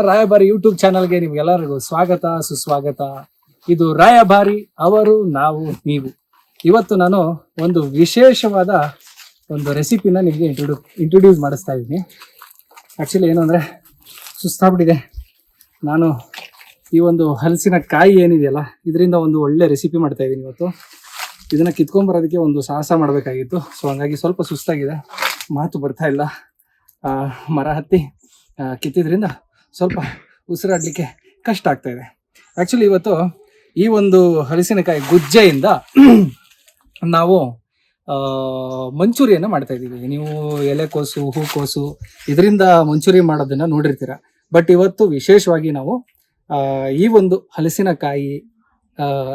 ರಾಯಭಾರಿ ಯೂಟ್ಯೂಬ್ ಚಾನಲ್ಗೆ ನಿಮ್ಗೆಲ್ಲರಿಗೂ ಸ್ವಾಗತ ಸುಸ್ವಾಗತ. ಇದು ರಾಯಭಾರಿ, ಅವರು, ನಾವು, ನೀವು. ಇವತ್ತು ನಾನು ಒಂದು ವಿಶೇಷವಾದ ಒಂದು ರೆಸಿಪಿನ ನಿಮಗೆ ಇಂಟ್ರೊಡ್ಯೂಸ್ ಮಾಡಿಸ್ತಾ ಇದ್ದೀನಿ. ಆ್ಯಕ್ಚುಲಿ ಏನು ಅಂದರೆ ಸುಸ್ತಾಗ್ಬಿಟ್ಟಿದೆ. ನಾನು ಈ ಒಂದು ಹಲಸಿನ ಕಾಯಿ ಏನಿದೆಯಲ್ಲ, ಇದರಿಂದ ಒಂದು ಒಳ್ಳೆ ರೆಸಿಪಿ ಮಾಡ್ತಾ ಇದ್ದೀನಿ ಇವತ್ತು. ಇದನ್ನು ಕಿತ್ಕೊಂಬರೋದಕ್ಕೆ ಒಂದು ಸಾಹಸ ಮಾಡಬೇಕಾಗಿತ್ತು. ಸೊ ಹಂಗಾಗಿ ಸ್ವಲ್ಪ ಸುಸ್ತಾಗಿದೆ, ಮಾತು ಬರ್ತಾ ಇಲ್ಲ. ಮರ ಹತ್ತಿ ಕಿತ್ತಿದ್ರಿಂದ ಸ್ವಲ್ಪ ಉಸಿರಾಡಲಿಕ್ಕೆ ಕಷ್ಟ ಆಗ್ತಾ ಇದೆ. ಆ್ಯಕ್ಚುಲಿ ಇವತ್ತು ಈ ಒಂದು ಹಲಸಿನಕಾಯಿ ಗುಜ್ಜೆಯಿಂದ ನಾವು ಮಂಚೂರಿಯನ್ನು ಮಾಡ್ತಾ ಇದ್ದೀವಿ. ನೀವು ಎಲೆಕೋಸು, ಹೂಕೋಸು ಇದರಿಂದ ಮಂಚೂರಿ ಮಾಡೋದನ್ನು ನೋಡಿರ್ತೀರ. ಬಟ್ ಇವತ್ತು ವಿಶೇಷವಾಗಿ ನಾವು ಈ ಒಂದು ಹಲಸಿನಕಾಯಿ,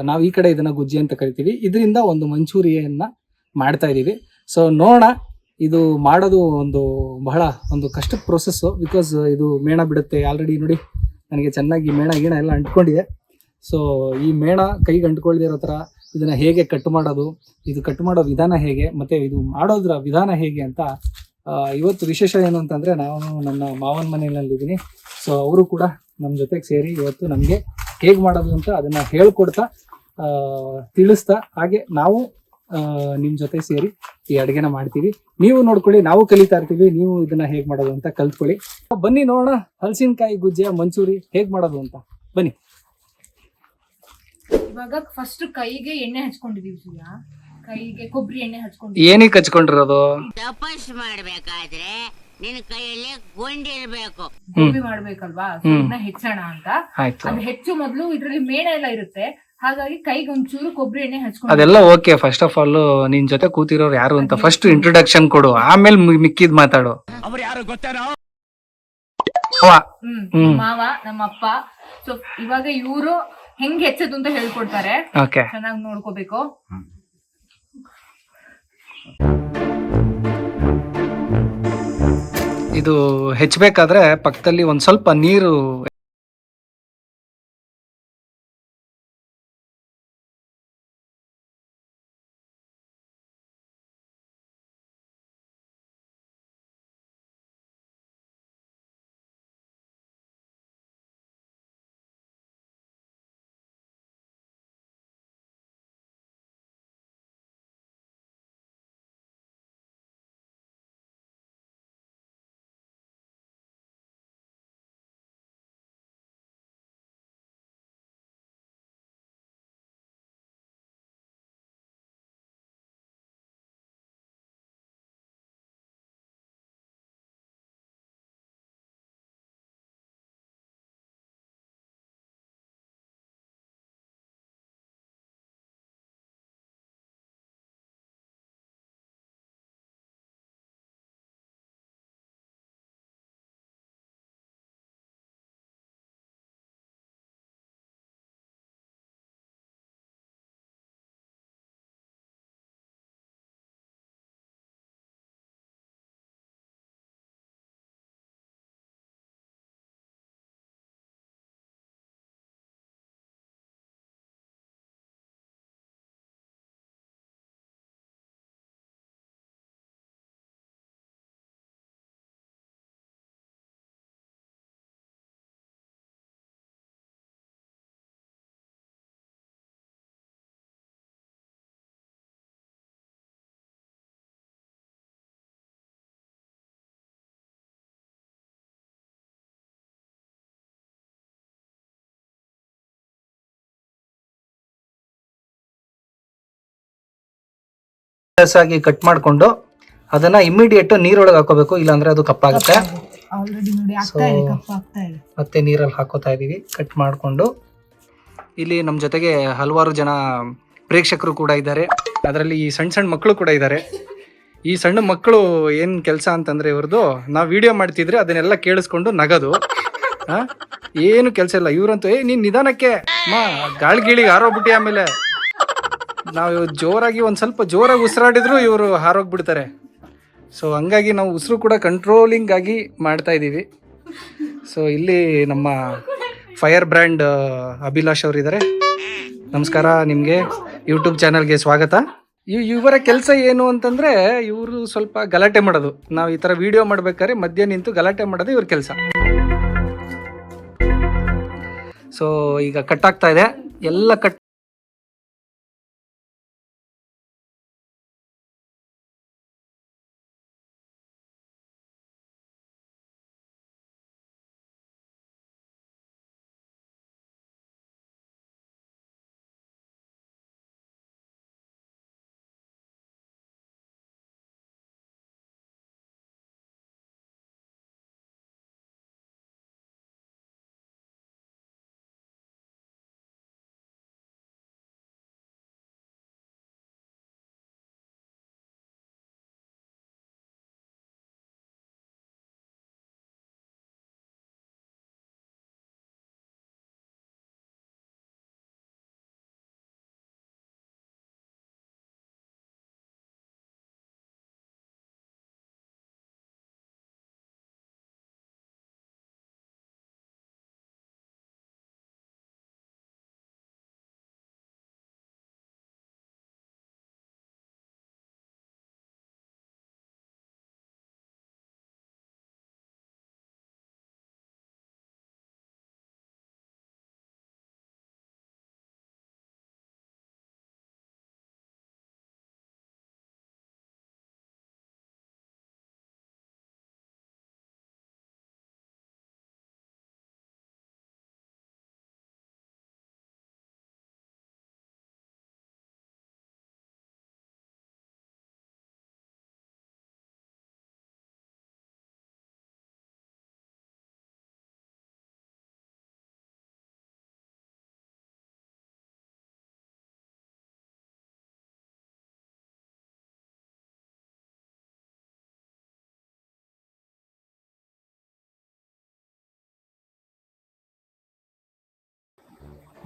ನಾವು ಈ ಕಡೆ ಇದನ್ನು ಗುಜ್ಜೆ ಅಂತ ಕರಿತೀವಿ, ಇದರಿಂದ ಒಂದು ಮಂಚೂರಿಯನ್ನು ಮಾಡ್ತಾ ಇದ್ದೀವಿ. ಸೊ ನೋಡೋಣ, ಇದು ಮಾಡೋದು ಬಹಳ ಕಷ್ಟದ ಪ್ರೊಸೆಸ್ಸು. ಬಿಕಾಸ್ ಇದು ಮೇಣ ಬಿಡುತ್ತೆ. ಆಲ್ರೆಡಿ ನೋಡಿ ನನಗೆ ಚೆನ್ನಾಗಿ ಮೇಣ ಗೀಣ ಎಲ್ಲ ಅಂಟ್ಕೊಂಡಿದೆ. ಸೊ ಈ ಮೇಣ ಕೈಗೆ ಅಂಟ್ಕೊಳ್ದೇ ಇರೋ ಥರ ಇದನ್ನು ಹೇಗೆ ಕಟ್ ಮಾಡೋದು, ಇದು ಕಟ್ ಮಾಡೋ ವಿಧಾನ ಹೇಗೆ, ಮತ್ತು ಇದು ಮಾಡೋದ್ರ ವಿಧಾನ ಹೇಗೆ ಅಂತ ಇವತ್ತು ವಿಶೇಷ ಏನು ಅಂತಂದರೆ, ನಾನು ನನ್ನ ಮಾವನ ಮನೆಯಲ್ಲಿದ್ದೀನಿ. ಸೊ ಅವರು ಕೂಡ ನಮ್ಮ ಜೊತೆಗೆ ಸೇರಿ ಇವತ್ತು ನಮಗೆ ಹೇಗೆ ಮಾಡೋದು ಅಂತ ಅದನ್ನು ಹೇಳ್ಕೊಡ್ತಾ ತಿಳಿಸ್ತಾ, ಹಾಗೆ ನಾವು ನಿಮ್ಮ ಜೊತೆ ಸೇರಿ ಈ ಅಡುಗೆನ ಮಾಡ್ತೀವಿ. ನೀವು ನೋಡ್ಕೊಳ್ಳಿ, ನಾವು ಕಲಿತಾ ಇರ್ತೀವಿ. ನೀವು ಇದನ್ನ ಹೇಗೆ ಮಾಡೋದು ಅಂತ ಕಲ್ತ್ಕೊಳ್ಳಿ. ಬನ್ನಿ ನೋಡೋಣ ಹಲಸಿನಕಾಯಿ ಗುಜ್ಜೆ ಮಂಚೂರಿ ಹೇಗೆ ಮಾಡೋದು ಅಂತ. ಬನ್ನಿ. ಇವಾಗ ಫಸ್ಟ್ ಕೈಗೆ ಎಣ್ಣೆ ಹಚ್ಕೊಂಡಿದೀವಿ. ಕೈಗೆ ಕೊಬ್ಬರಿ ಎಣ್ಣೆ ಹಚ್ಕೊಂಡಿದ್ದೀವಿ. ಏನಕ್ಕೆ ಹಚ್ಕೊಂಡಿರೋದು? ತಪಸ್ ಮಾಡ್ಬೇಕಾದ್ರೆ ನಿನ್ನ ಕೈಯಲ್ಲಿ ಗೊಂಡಿರ್ಬೇಕು. ಗೋಬಿ ಮಾಡ್ಬೇಕಲ್ವಾ, ಹೆಚ್ಚೋಣ ಅಂತ. ಅದು ಹೆಚ್ಚು ಮೊದಲು ಇದ್ರಲ್ಲಿ ಮೇಣ ಎಲ್ಲ ಇರುತ್ತೆ, ಹಾಗಾಗಿ ಕೈಗೆ ಒಂಚೂರು ಕೊಬ್ಬರಿ ಎಣ್ಣೆ ಹಚ್ಕೊಂಡು. ಅದೆಲ್ಲ ಓಕೆ. ಫಸ್ಟ್ ಆಫ್ ಆಲ್ ನಿನ್ ಜೊತೆ ಕೂತಿರೋರು ಯಾರು ಅಂತ ಫಸ್ಟ್ ಇಂಟ್ರೊಡಕ್ಷನ್ ಕೊಡು, ಆಮೇಲೆ ಮಿಕ್ಕಿದ್ ಮಾತಾಡು. ಅವ್ರು ಯಾರು ಗೊತ್ತೇನೋ? ಮಾವ, ನಮ್ಮಪ್ಪ. ಸೊ ಇವಾಗ ಇವರು ಹೆಂಗ್ ಹೆಚ್ಚದು ಅಂತ ಹೇಳ್ಕೊಡ್ತಾರೆ. ಚೆನ್ನಾಗಿ ನೋಡ್ಕೋಬೇಕು. ಇದು ಹೆಚ್ಚಬೇಕಾದ್ರೆ ಪಕ್ಕದಲ್ಲಿ ಒಂದ್ ಸ್ವಲ್ಪ ನೀರು ಆಗಿ ಕಟ್ ಮಾಡ್ಕೊಂಡು ಅದನ್ನ ಇಮಿಡಿಯೇಟ್ ನೀರೊಳಗೆ ಹಾಕೋಬೇಕು, ಇಲ್ಲಾಂದ್ರೆ ಅದು ಕಪ್ಪಾಗುತ್ತೆ. ಮತ್ತೆ ನೀರಲ್ಲಿ ಹಾಕೋತಾ ಇದೀವಿ ಕಟ್ ಮಾಡ್ಕೊಂಡು. ಇಲ್ಲಿ ನಮ್ಮ ಜೊತೆಗೆ ಹಲವಾರು ಜನ ಪ್ರೇಕ್ಷಕರು ಕೂಡ ಇದ್ದಾರೆ, ಅದರಲ್ಲಿ ಈ ಸಣ್ಣ ಸಣ್ಣ ಮಕ್ಕಳು ಕೂಡ ಇದ್ದಾರೆ. ಈ ಸಣ್ಣ ಮಕ್ಕಳು ಏನ್ ಕೆಲಸ ಅಂತಂದ್ರೆ, ಇವ್ರದ್ದು ನಾವು ವಿಡಿಯೋ ಮಾಡ್ತಿದ್ರೆ ಅದನ್ನೆಲ್ಲ ಕೇಳಿಸ್ಕೊಂಡು ನಗದು. ಏನು ಕೆಲಸ ಇಲ್ಲ ಇವ್ರಂತೂ. ನೀನ್ ನಿಧಾನಕ್ಕೆ ಗಾಳಿ ಗೀಳಿಗೆ ಹಾರೋಗ್ಬಿಟ್ಟಿ, ಆಮೇಲೆ ನಾವು ಜೋರಾಗಿ ಒಂದ್ ಸ್ವಲ್ಪ ಜೋರಾಗಿ ಉಸಿರಾಡಿದ್ರು ಇವರು ಹಾರೋಗ್ಬಿಡ್ತಾರೆ. ಸೊ ಹಂಗಾಗಿ ನಾವು ಉಸಿರು ಕೂಡ ಕಂಟ್ರೋಲಿಂಗ್ ಆಗಿ ಮಾಡ್ತಾ ಇದ್ದೀವಿ. ಸೊ ಇಲ್ಲಿ ನಮ್ಮ ಫೈರ್ ಬ್ರ್ಯಾಂಡ್ ಅಭಿಲಾಷ್ ಅವರಿದ್ದಾರೆ. ನಮಸ್ಕಾರ, ನಿಮಗೆ ಯೂಟ್ಯೂಬ್ ಚಾನಲ್ಗೆ ಸ್ವಾಗತ. ಇವರ ಕೆಲಸ ಏನು ಅಂತಂದ್ರೆ ಇವರು ಸ್ವಲ್ಪ ಗಲಾಟೆ ಮಾಡೋದು. ನಾವು ಈ ತರ ವಿಡಿಯೋ ಮಾಡ್ಬೇಕಾದ್ರೆ ಮಧ್ಯ ನಿಂತು ಗಲಾಟೆ ಮಾಡೋದು ಇವ್ರ ಕೆಲಸ. ಸೊ ಈಗ ಕಟ್ ಆಗ್ತಾ ಇದೆ, ಎಲ್ಲ ಕಟ್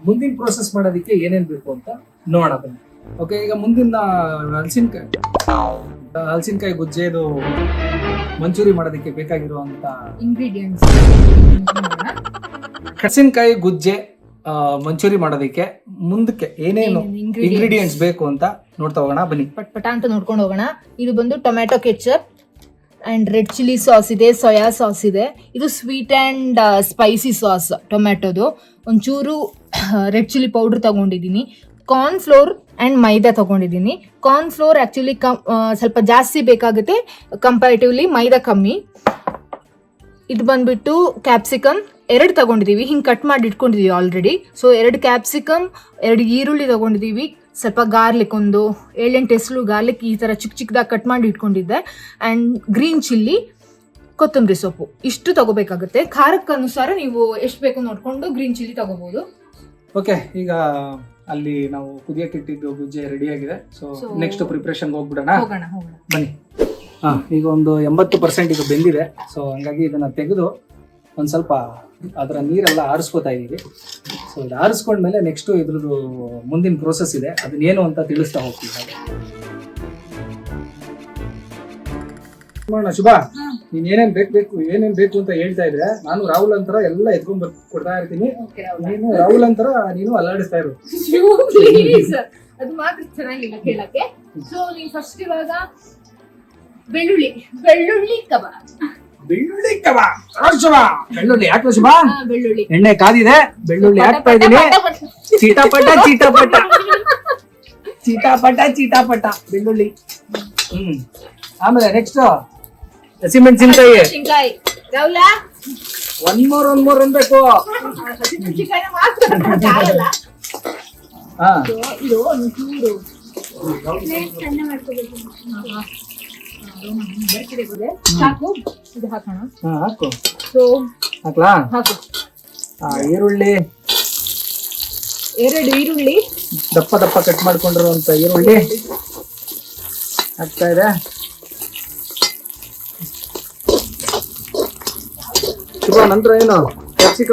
ಮುಂದಿನ ಪ್ರೋಸೆಸ್ ಮಾಡೋದಕ್ಕೆ ಏನೇನ್ ಬೇಕು ಅಂತ ನೋಡೋಣ ಬನ್ನಿ. ಓಕೆ, ಈಗ ಮುಂದಿನ ಹಲಸಿನಕಾಯಿ ಗುಜ್ಜೆದು ಮಂಚೂರಿ ಮಾಡೋದಕ್ಕೆ ಬೇಕಾಗಿರುವಂತ ಇಂಗ್ರೀಡಿಯೆಂಟ್ಸ್ ಹಲಸಿನಕಾಯಿ ಗುಜ್ಜೆ ಮಂಚೂರಿ ಮಾಡೋದಕ್ಕೆ ಮುಂದಕ್ಕೆ ಏನೇನು ಇಂಗ್ರೀಡಿಯೆಂಟ್ಸ್ ಬೇಕು ಅಂತ ನೋಡ್ತಾ ಹೋಗೋಣ ಬನ್ನಿ. ಪಟ್ ಅಂತ ನೋಡ್ಕೊಂಡು ಹೋಗೋಣ. ಇದು ಬಂದು tomato ketchup and red chilli sauce ಇದೆ, ಸೋಯಾ ಸಾಸ್ ಇದೆ. ಇದು ಸ್ವೀಟ್ ಅಂಡ್ ಸ್ಪೈಸಿ ಸಾಸ್ ಟೊಮ್ಯಾಟೊದು. ಒಂಚೂರು ರೆಡ್ ಚಿಲ್ಲಿ ಪೌಡರ್ ತಗೊಂಡಿದ್ದೀನಿ. ಕಾರ್ನ್ ಫ್ಲೋರ್ ಅಂಡ್ ಮೈದಾ ತಗೊಂಡಿದ್ದೀನಿ. ಕಾರ್ನ್ ಫ್ಲೋರ್ ಆಕ್ಚುಲಿ ಸ್ವಲ್ಪ ಜಾಸ್ತಿ ಬೇಕಾಗುತ್ತೆ, ಕಂಪ್ಯಾರಿಟಿವ್ಲಿ ಮೈದಾ ಕಮ್ಮಿ. ಇದು ಬಂದ್ಬಿಟ್ಟು ಕ್ಯಾಪ್ಸಿಕಮ್ 2 ತಗೊಂಡಿದ್ದೀವಿ, ಹಿಂಗೆ ಕಟ್ ಮಾಡಿ ಇಟ್ಕೊಂಡಿದ್ದೀವಿ ಆಲ್ರೆಡಿ. ಸೊ 2 ಕ್ಯಾಪ್ಸಿಕಮ್, 2 ಈರುಳ್ಳಿ ತಗೊಂಡಿದ್ದೀವಿ, ಸ್ವಲ್ಪ ಗಾರ್ಲಿಕ್, ಒಂದು 7-8 ಎಸಳು ಗಾರ್ಲಿಕ್ ಈ ಥರ ಚಿಕ್ಕ ಚಿಕ್ಕದಾಗಿ ಕಟ್ ಮಾಡಿ ಇಟ್ಕೊಂಡಿದ್ದೆ. ಆ್ಯಂಡ್ ಗ್ರೀನ್ ಚಿಲ್ಲಿ, ಕೊತ್ತಂಬರಿ ಸೊಪ್ಪು ಇಷ್ಟು ತಗೋಬೇಕಾಗುತ್ತೆ. ಖಾರಕ್ಕೆ ಅನುಸಾರ ನೀವು ಎಷ್ಟು ಬೇಕು ನೋಡಿಕೊಂಡು ಗ್ರೀನ್ ಚಿಲ್ಲಿ ತಗೋಬಹುದು. ಓಕೆ, ಈಗ ಅಲ್ಲಿ ನಾವು ಕುದಿಯಕ್ಕೆ ಇಟ್ಟಿದ್ದು ಗುಜ್ಜೆ ರೆಡಿ ಆಗಿದೆ. ಸೊ ನೆಕ್ಸ್ಟ್ ಪ್ರಿಪ್ರೇಷನ್ ಹೋಗ್ಬಿಡೋಣ ಬನ್ನಿ. ಈಗ ಒಂದು 80% ಇದು ಬೆಂದಿದೆ. ಸೊ ಹಂಗಾಗಿ ಇದನ್ನ ತೆಗೆದು ಒಂದು ಸ್ವಲ್ಪ ಅದರ ನೀರೆಲ್ಲ ಆರಿಸ್ಕೋತಾ ಇದ್ದೀವಿ. ಸೊ ಇದು ಆರಿಸ್ಕೊಂಡ್ಮೇಲೆ ನೆಕ್ಸ್ಟ್ ಇದ್ರದ್ದು ಮುಂದಿನ ಪ್ರೋಸೆಸ್ ಇದೆ, ಅದನ್ನೇನು ಅಂತ ತಿಳಿಸ್ತಾ ಹೋಗ್ತೀವಿ. ಶುಭ, ನೀನ್ ಏನೇನ್ ಬೇಕು ಅಂತ ಹೇಳ್ತಾ ಇದ್ರೆ ನಾನು ರಾಹುಲ್ ಅಂತರ ಎಲ್ಲ ಎತ್ಕೊಂಡ್ ಕೊಡ್ತಾ ಇರ್ತೀನಿ. ನೀನು ರಾಹುಲ್ ಅಂತರ ನೀನು ಅಲ್ಲಾಡಿಸ್ತಾ ಇರು. ಅದು ಮಾತ್ರ ಚೆನ್ನಾಗಿಲ್ಲ ಕೇಳಕ್ಕೆ. ಸೊ ನೀವು ಫಸ್ಟ್ ಇವಾಗ ಬೆಳ್ಳುಳ್ಳಿ ಕಬಾಬ್ ಬೆಳ್ಳುಳ್ಳಿ ಹಾಕ್ಲ ಶುಭ. ಬೆಳ್ಳುಳ್ಳಿ ಎಣ್ಣೆ ಕಾದಿದೆ, ಬೆಳ್ಳುಳ್ಳಿ ಹಾಕ್ತಾ ಇದೀನಿ. ಚೀಟಾಪಟ ಬೆಳ್ಳುಳ್ಳಿ. ಆಮೇಲೆ ನೆಕ್ಸ್ಟ್ ಹಸಿಮೆಣಸಿನಕಾಯಿ. ಒನ್ ಮೋರ್ ಅನ್ಬೇಕು. ಇದು ಒಂಚೂರು ಸಾಕು, ಇದು ಹಾಕೋಣ. ಹಾಕು. ಸೊ ಹಾಕ್ಲಾ? ಹಾಕು. ಈರುಳ್ಳಿ, 2 ಈರುಳ್ಳಿ ದಪ್ಪ ಕಟ್ ಮಾಡ್ಕೊಂಡಿರುವಂತ ಈರುಳ್ಳಿ ಹಾಕ್ತಾ ಇದೆ. ಶುಭ, ನಂತರ ಏನು ಕ್ಯಾಪ್ಸಿಕಮ್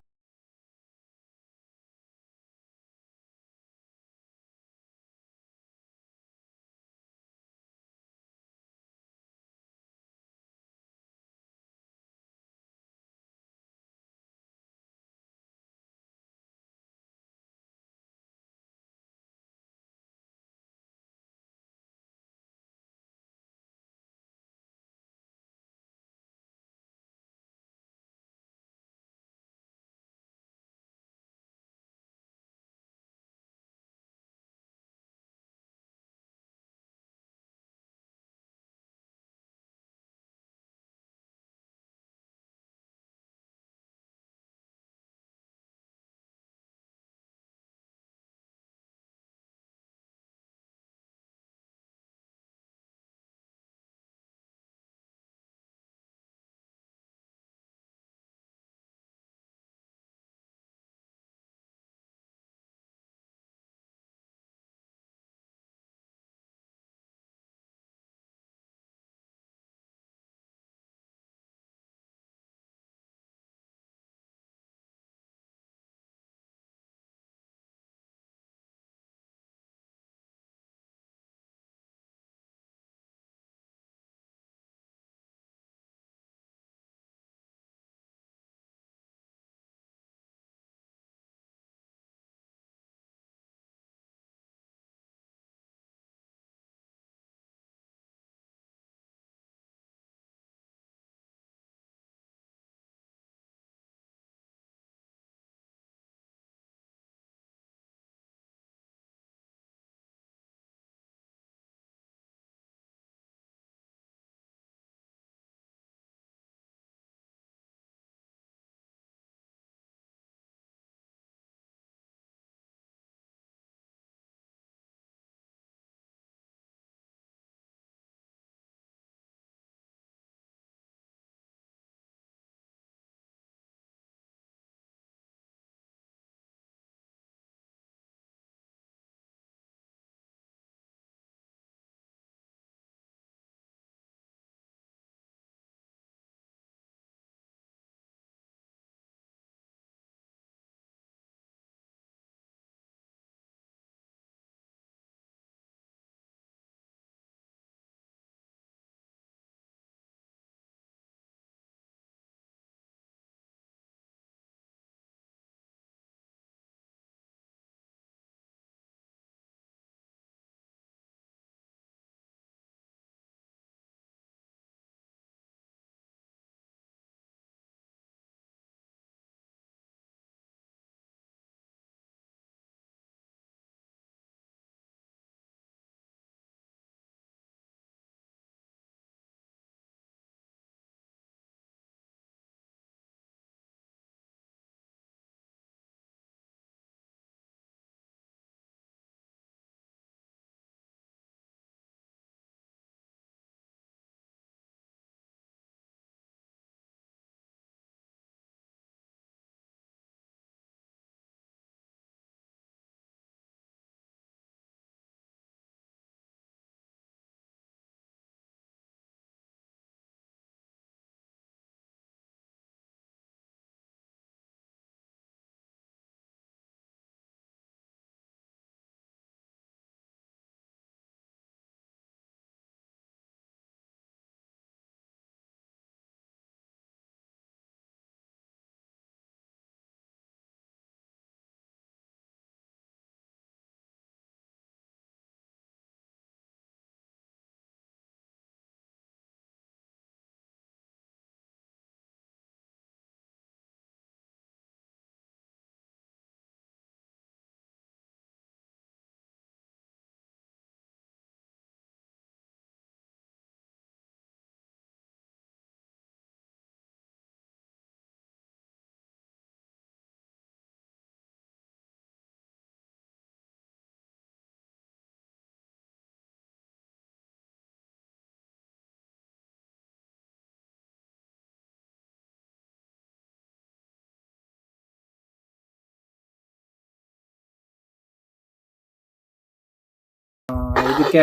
ಇದಕ್ಕೆ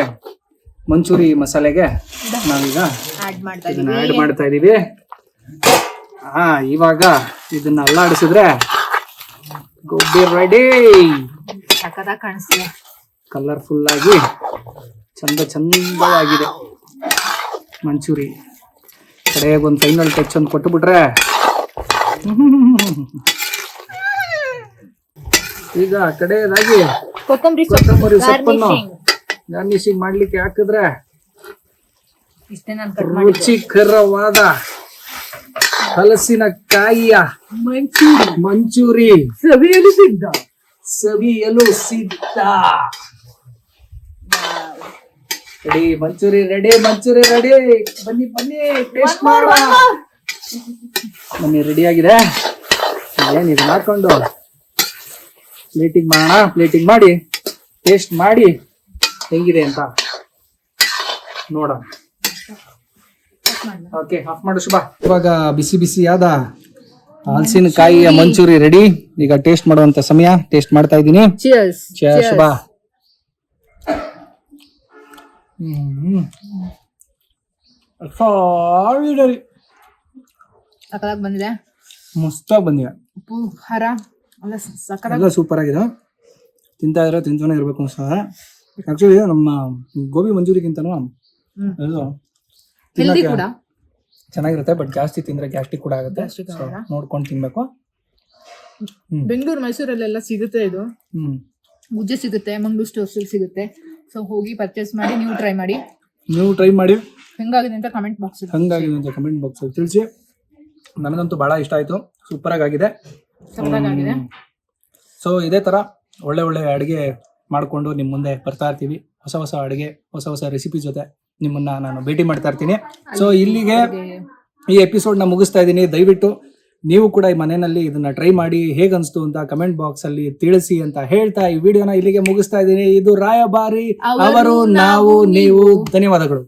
ಮಂಚೂರಿ ಮಸಾಲೆಗೆ ನಾವೀಗ ಆಡ್ ಮಾಡ್ತಾ ಇದನ್ನ ಇದೀವಿ. ಆಡ್ ಮಾಡ್ತಾ ಇದೀವಿ. ಇವಾಗ ಇದನ್ನ ಅಲ್ಲಾಡಿಸಿದ್ರೆ ಗೋಬಿ ರೆಡಿ. ಸಖತ್ತಾಗಿ ಕಾಣಿಸ್ತಿದೆ. ಕಲರ್ಫುಲ್ ಆಗಿ ಚಂದವಾಗಿದೆ ಮಂಚೂರಿ. ಕಡೆಗೆ ಒಂದು ಫೈನಲ್ ಟಚ್ ಒಂದು ಕೊಟ್ಟುಬಿಟ್ರೆ ಈಗ ಕಡೆಯದಾಗಿ ಕೊತ್ತಂಬರಿ ಕೊತ್ತಂಬರಿ ಸೊಪ್ಪನ್ನು garnishing. ಗಾರ್ನಿಶಿಂಗ್ ಮಾಡ್ಲಿಕ್ಕೆ ಹಾಕಿದ್ರೆ ಇಷ್ಟೇ ನಾನು ಕಟ್ ಮಾಡಿ ರುಚಿಕರವಾದ ಹಲಸಿನಕಾಯಿಯ ಮಂಚೂರಿ ಸವಿಯಲು ಸಿದ್ಧ. ರೆಡಿ ಮಂಚೂರಿ ರೆಡಿ. ಬನ್ನಿ ಟೇಸ್ಟ್ ಮಾಡುವ. ಬನ್ನಿ, ರೆಡಿ ಆಗಿದೆ. ಏನ್ ಇದನ್ನ ಹಾಕೊಂಡು ಪ್ಲೇಟಿಂಗ್ ಮಾಡೋಣ. ಪ್ಲೇಟಿಂಗ್ ಮಾಡಿ ಟೇಸ್ಟ್ ಮಾಡಿ ಹೆಂಗಿದೆ ಅಂತ ನೋಡೋಣ. ಓಕೆ, ಆಫ್ ಮಾಡು ಶುಭ. ಇವಾಗ ಬಿಸಿಯಾದ ಹಲಸಿನಕಾಯಿಯ ಮಂಚೂರಿ ರೆಡಿ. ಈಗ ಟೇಸ್ಟ್ ಮಾಡುವಂತ ಸಮಯ. ಟೇಸ್ಟ್ ಮಾಡ್ತಾ ಇದ್ದೀನಿ. ಚಿಯರ್ಸ್. ಶುಭ. ಸಖತ್ತಾಗಿ ಬಂದಿದೆ. ಮಸ್ತಾಗಿ ಬಂದಿದೆ. ಉಪ್ಪು ಖಾರ ಎಲ್ಲ ಸಖತ್ತಾಗಿ ಎಲ್ಲ ಸೂಪರ್ ಆಗಿದೆ. ತಿಂತಾನೆ ಇರ್ಬೇಕು ಸಹ. ಆಕ್ಚುಲಿ ನಮ್ಮ ಗೋಬಿ ಮಂಚೂರಿಗಿಂತನೂ ಇದು ಹೆಲ್ದಿ ತಿನ್ನಕ್ಕೆ ಕೂಡ. ಚೆನ್ನಾಗಿರುತ್ತೆ, ಬಟ್ ಜಾಸ್ತಿ ತಿಂದ್ರೆ ಗ್ಯಾಸ್ಟ್ರಿಕ್ ಕೂಡ ಆಗುತ್ತೆ. Gastric So, ಆಗಲ್ಲ. ನೋಡ್ಕೊಂಡು ತಿನ್ಬೇಕು. ಬೆಂಗಳೂರು ಮೈಸೂರಲ್ಲೆಲ್ಲ ಸಿಗುತ್ತೆ ಇದು. ಗುಜ್ಜೆ ಸಿಗುತ್ತೆ, ಮಂಗಳೂರು ಸ್ಟೋರ್ಸ್ ಸಿಗುತ್ತೆ. ಸೊ ಹೋಗಿ ಪರ್ಚೇಸ್ ಮಾಡಿ ನೀವು ಟ್ರೈ ಮಾಡಿ. ಹೆಂಗಾಗಿದೆ ಅಂತ ಕಮೆಂಟ್ ಬಾಕ್ಸ್ ಹಂಗಾಗಿದೆ ಅಂತ ಕಮೆಂಟ್ ಬಾಕ್ಸ್ ಅಲ್ಲಿ ತಿಳಿಸಿ. ನನಗಂತೂ ಬಹಳ ಇಷ್ಟ ಆಯ್ತು. ಸೂಪರ್ ಆಗಿದೆ. ಸಖತ್ತಾಗಿದೆ. ಸೊ ಇದೇ ತರ ಒಳ್ಳೆ ಅಡುಗೆ ಮಾಡಿಕೊಂಡು ನಿಮ್ಮ ಮುಂದೆ ಬರ್ತಾ ಇರ್ತೀವಿ. ಹೊಸ ಅಡುಗೆ, ಹೊಸ ರೆಸಿಪಿ ಜೊತೆ ನಿಮ್ಮನ್ನ ನಾನು ಭೇಟಿ ಮಾಡ್ತಾ ಇರ್ತೀನಿ. ಸೊ ಇಲ್ಲಿಗೆ ಈ ಎಪಿಸೋಡ್ನ ಮುಗಿಸ್ತಾ ಇದ್ದೀನಿ. ದಯವಿಟ್ಟು ನೀವು ಕೂಡ ಈ ಮನೆಯಲ್ಲಿ ಇದನ್ನ ಟ್ರೈ ಮಾಡಿ ಹೇಗನ್ಸ್ತು ಅಂತ ಕಮೆಂಟ್ ಬಾಕ್ಸ್ ಅಲ್ಲಿ ತಿಳಿಸಿ ಅಂತ ಹೇಳ್ತಾ ಈ ವಿಡಿಯೋನ ಇಲ್ಲಿಗೆ ಮುಗಿಸ್ತಾ ಇದ್ದೀನಿ. ಇದು ರಾಯಭಾರಿ ಅವರು ನಾವು ನೀವು. ಧನ್ಯವಾದಗಳು.